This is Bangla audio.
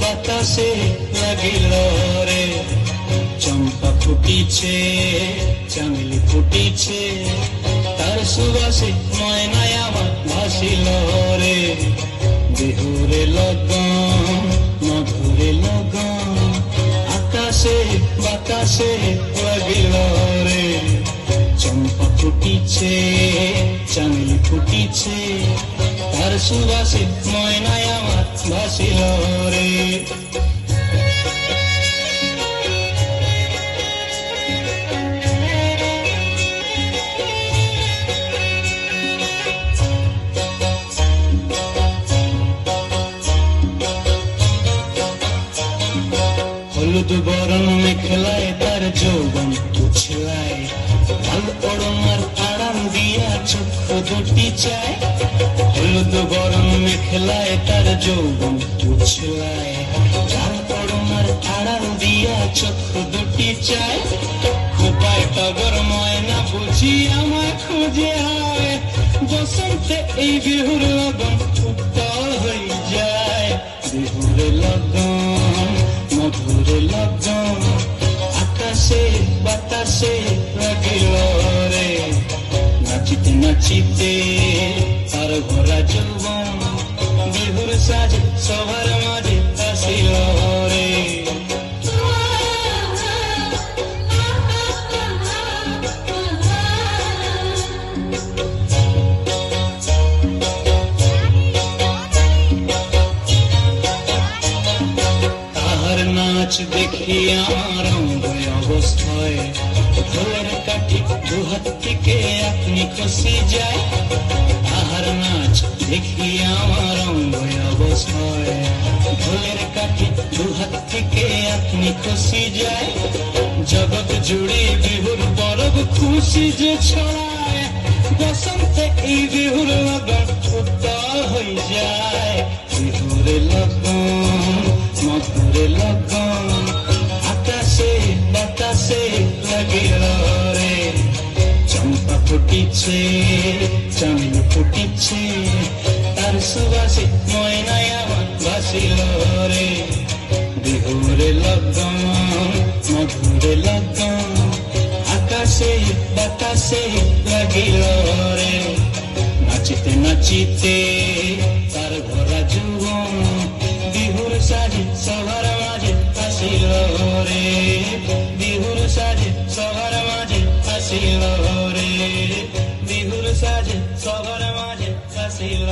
বাতাসে লাগিল রে চম্পা ফুটিছে চামেলি ফুটিছে তার সুবাসে ময়নায় আমার ভাসিল রে বিহুরে লগন মধুরে লগন আকাশে বাতাসে লাগিল রে চম্পা ফুটিছে চামেলি ফুটিছে তার সুবাসে ময়নায় আমার ভাসিল রে হলুদ বরণ মেখলায় তার যৌবন উছলায় লাল ওড়নার আড়াল দিয়া চক্ষু দুটি চায় হলুদ বরণ মেখলায় তার যৌবন উছলায় লাল ওড়নার আড়াল দিয়া চক্ষু দুটি চায় খোপায় টগর ময়না বুঝি আমায় খুঁজে আয় বসন্তে এই বিহুর লগন উত্তল হয়ে যায় বিহুর লগন মধুরে লগন আকাশে বাতাসে লাগিল রে নাচিতে নাচিতে তার ভরা যৌবন বিহুর সাজে সবার মাঝে আসিল রে নাচ দেখি আমার অঙ্গ অবস্থায় ঢোলের কাঠি দুহাত থেকে আপনি খসি যায় তাহার নাচ দেখি আমার অঙ্গ অবস্থায় ঢোলের কাঠি দুহাত থেকে আপনি খসি যায় জগৎ জুড়ে বিহুর পরব খুশি যে ছড়ায় বসন্তে এই বিহুর লগন উত্তল হয়ে যায় বিহুর লগন মধুরে লগন আকাশে বাতাসে লাগিল রে চম্পা ফুটিছে চামেলি ফুটিছে তার সুবাসে ময়নায় আমার ভাসিল রে বিহুরে লগন মধুরে লগন আকাশে বাতাসে লাগিল রে নাচিতে নাচিতে তার ভরা যৌবন বিহুর সাজে সবার মাঝে আসিল রে বিহুর সাজে সবার মাঝে আসিল রে বিহুর সাজে সবার মাঝে আসিল